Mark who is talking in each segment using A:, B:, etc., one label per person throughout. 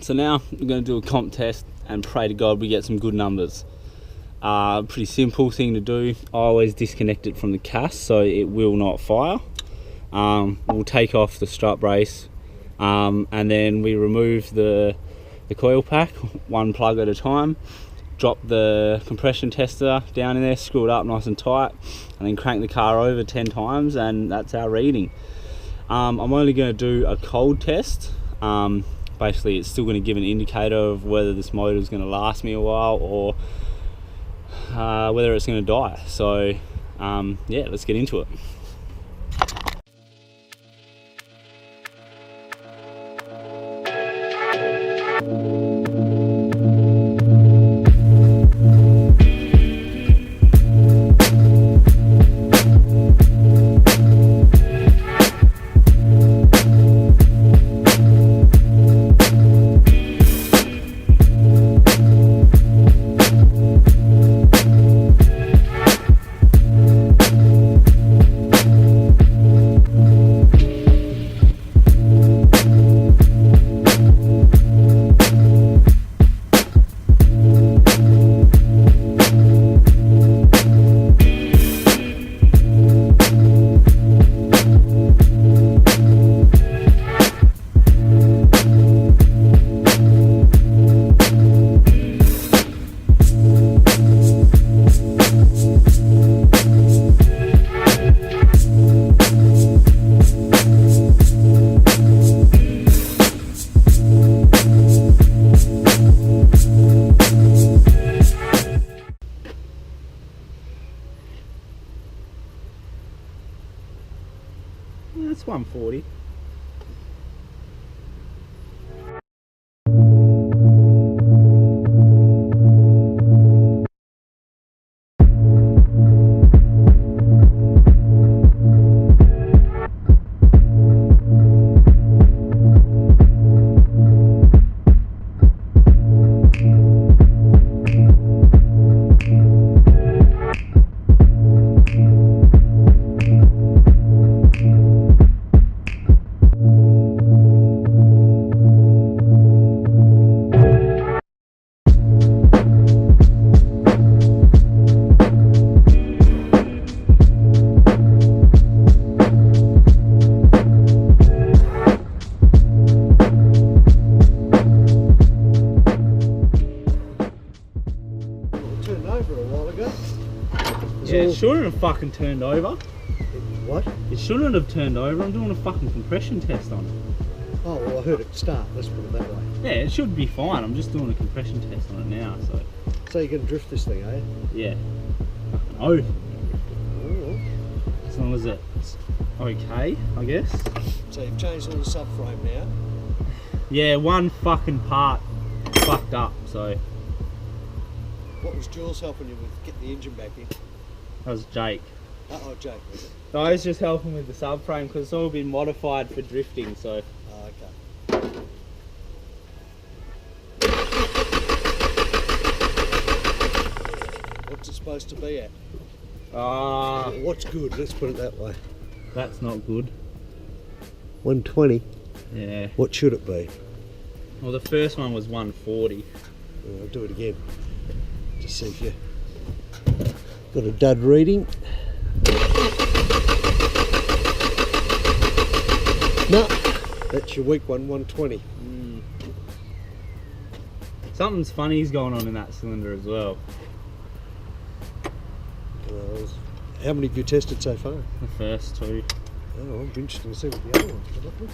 A: So now we're going to do a comp test and pray to God we get some good numbers. Pretty simple thing to do. I always disconnect it from the cast so it will not fire. We'll take off the strut brace and then we remove the coil pack, one plug at a time. Drop the compression tester down in there, screw it up nice and tight, and then crank the car over 10 times, and that's our reading. I'm only going to do a cold test. Basically it's still going to give an indicator of whether this motor is going to last me a while or whether it's going to die. So yeah, let's get into it. That's 140. Yeah, it shouldn't have fucking turned over.
B: What?
A: It shouldn't have turned over. I'm doing a fucking compression test on it.
B: Oh, well, I heard it start. Let's put it that way.
A: Yeah, it should be fine. I'm just doing a compression test on it now, so.
B: So you're going to drift this thing, are you?
A: Yeah. Fucking oath.
B: Oh.
A: As long as it's okay, I guess.
B: So you've changed all the subframe now?
A: Yeah, one fucking part fucked up, so.
B: What was Jules helping you with getting the engine back in?
A: That was Jake.
B: Oh, Jake, was it?
A: I was just helping with the subframe because it's all been modified for drifting, so.
B: Oh, okay. What's it supposed to be at? What's good? Let's put it that way.
A: That's not good.
B: 120?
A: Yeah.
B: What should it be?
A: Well, the first one was 140.
B: I'll do it again. Just see if you got a dud reading. No, that's your weak one, 120.
A: Something's funny's going on in that cylinder as well.
B: How many have you tested so far?
A: The first two.
B: Oh, I'll be interested to see what the other ones look like.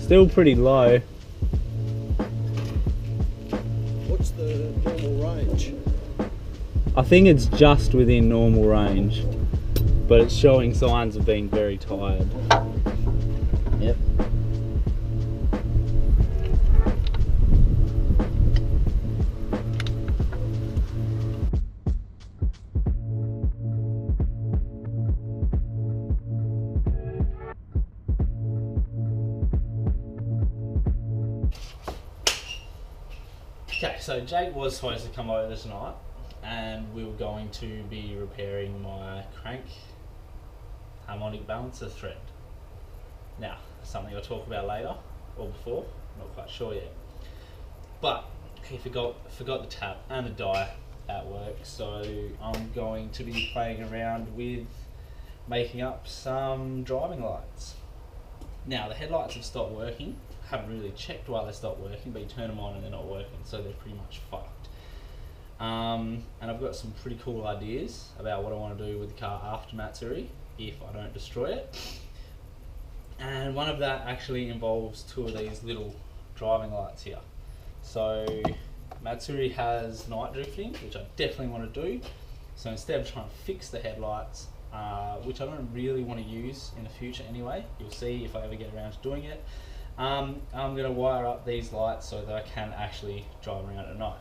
A: Still pretty low.
B: What's the normal range?
A: I think it's just within normal range, but it's showing signs of being very tired. Yep. Okay, so Jake was supposed to come over tonight, and we were going to be repairing my crank harmonic balancer thread. Now, something I'll talk about later, or before, not quite sure yet. But he forgot the tap and the die at work, so I'm going to be playing around with making up some driving lights. Now, the headlights have stopped working. Haven't really checked why they stopped working, but you turn them on and they're not working, so they're pretty much fucked. And I've got some pretty cool ideas about what I want to do with the car after Matsuri, if I don't destroy it. And one of that actually involves two of these little driving lights here. So Matsuri has night drifting, which I definitely want to do. So instead of trying to fix the headlights, which I don't really want to use in the future anyway, you'll see if I ever get around to doing it, I'm going to wire up these lights so that I can actually drive around at night.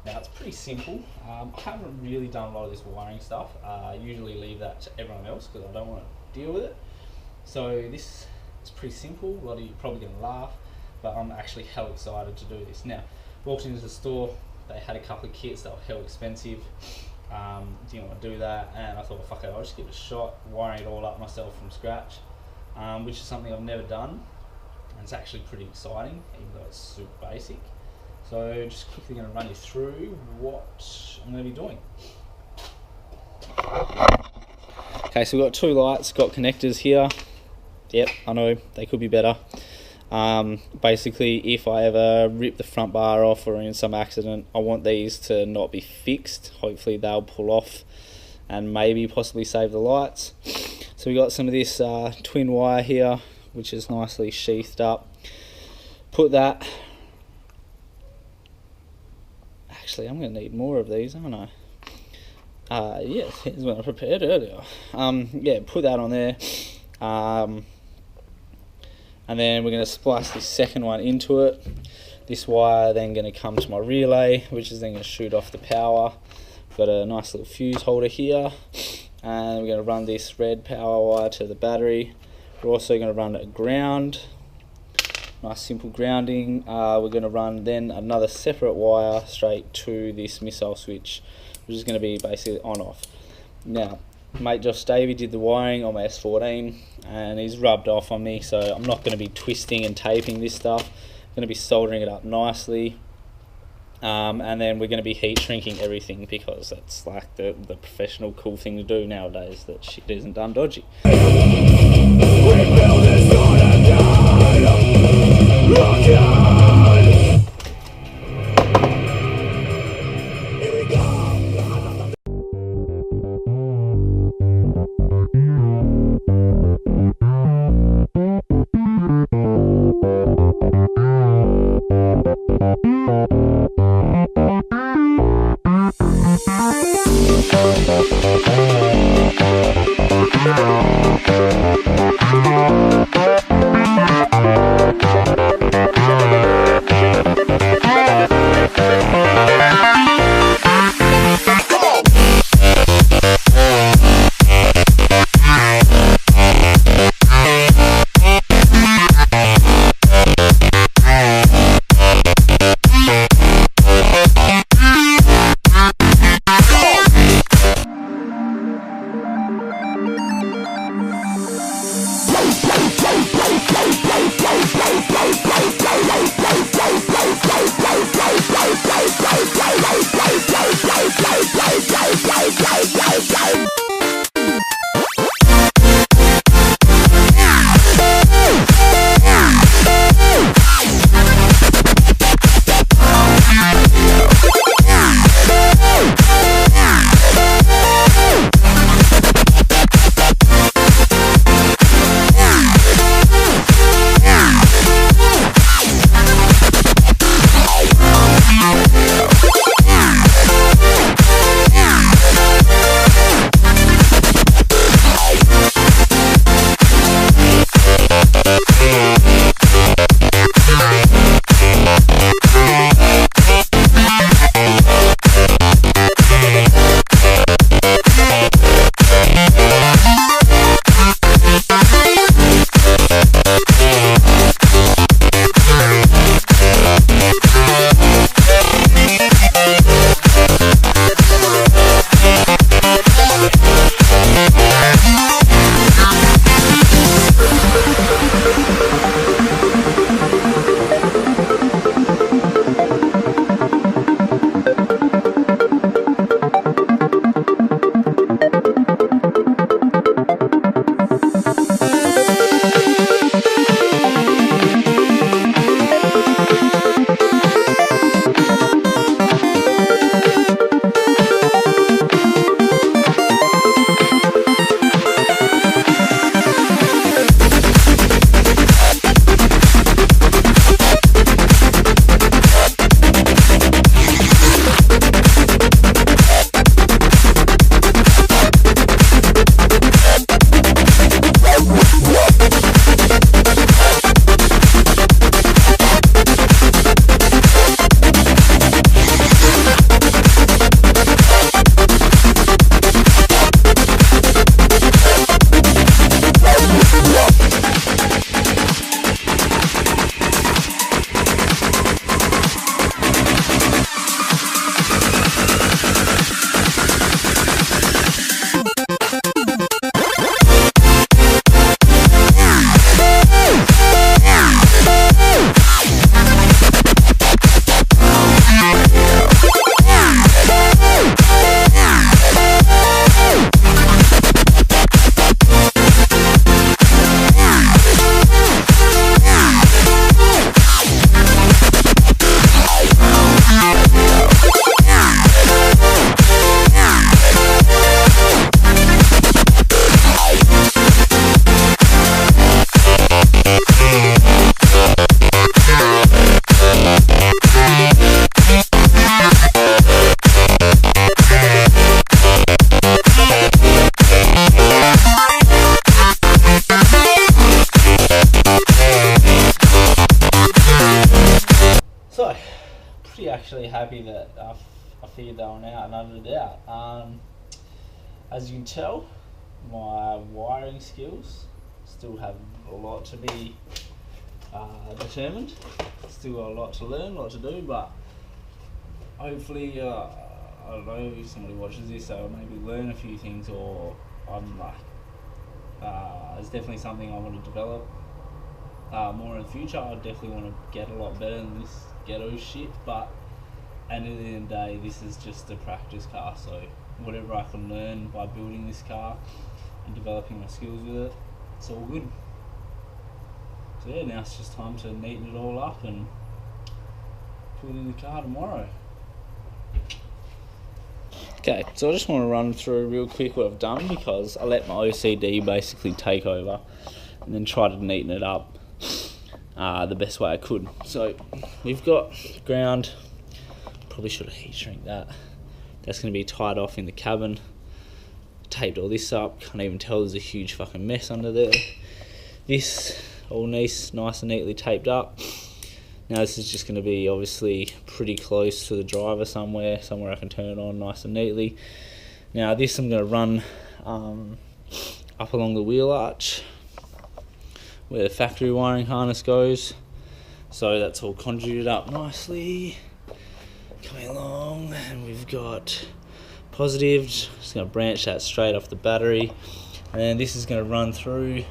A: Now it's pretty simple. I haven't really done a lot of this wiring stuff. I usually leave that to everyone else because I don't want to deal with it. So this is pretty simple. A lot of you are probably going to laugh, but I'm actually hell excited to do this. Now, walked into the store, they had a couple of kits that were hell expensive. Didn't want to do that, and I thought, fuck it, I'll just give it a shot, wiring it all up myself from scratch, which is something I've never done. And it's actually pretty exciting, even though it's super basic. So just quickly going to run you through what I'm going to be doing. Okay, so we've got two lights, got connectors here. Yep, I know, they could be better. Basically, if I ever rip the front bar off or in some accident, I want these to not be fixed. Hopefully they'll pull off and maybe possibly save the lights. So we got some of this twin wire here, which is nicely sheathed up. Put that. Actually, I'm going to need more of these, aren't I? Yes, here's what I prepared earlier. Yeah, put that on there. And then we're going to splice this second one into it. This wire then going to come to my relay, which is then going to shoot off the power. Got a nice little fuse holder here. And we're going to run this red power wire to the battery. We're also going to run a ground, nice simple grounding. We're going to run then another separate wire straight to this missile switch, which is going to be basically on off. Now, mate Josh Davey did the wiring on my S14 and he's rubbed off on me, so I'm not going to be twisting and taping this stuff. I'm going to be soldering it up nicely. And then we're going to be heat shrinking everything because that's like the professional cool thing to do nowadays, that shit isn't done dodgy. actually happy that I figured that one out and uttered it out. As you can tell, my wiring skills still have a lot to be determined. Still got a lot to learn, a lot to do, but hopefully, I don't know, if somebody watches this, they'll maybe learn a few things, or I'm like, it's definitely something I want to develop more in the future. I definitely want to get a lot better than this ghetto shit, but at the end of the day, this is just a practice car, so whatever I can learn by building this car and developing my skills with it, it's all good. So yeah, now it's just time to neaten it all up and put it in the car tomorrow. Okay, so I just want to run through real quick what I've done, because I let my OCD basically take over and then try to neaten it up the best way I could. So we've got ground, probably should have heat shrink that. That's going to be tied off in the cabin. Taped all this up, can't even tell there's a huge fucking mess under there. This all nice and neatly taped up. Now this is just going to be obviously pretty close to the driver somewhere I can turn it on nice and neatly. Now this I'm going to run up along the wheel arch where the factory wiring harness goes. So that's all conduited up nicely. Coming along, and we've got positive, just going to branch that straight off the battery, and then this is going to run through.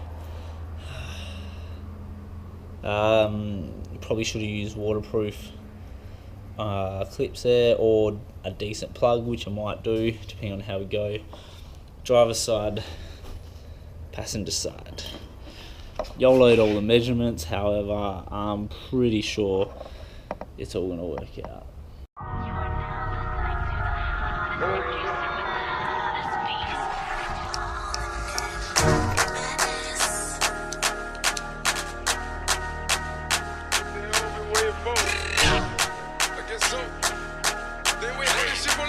A: Probably should have used waterproof clips there, or a decent plug, which I might do depending on how we go. Driver's side, passenger side. YOLO'd all the measurements, however I'm pretty sure it's all going to work out.
C: I guess so. They wait for this shit for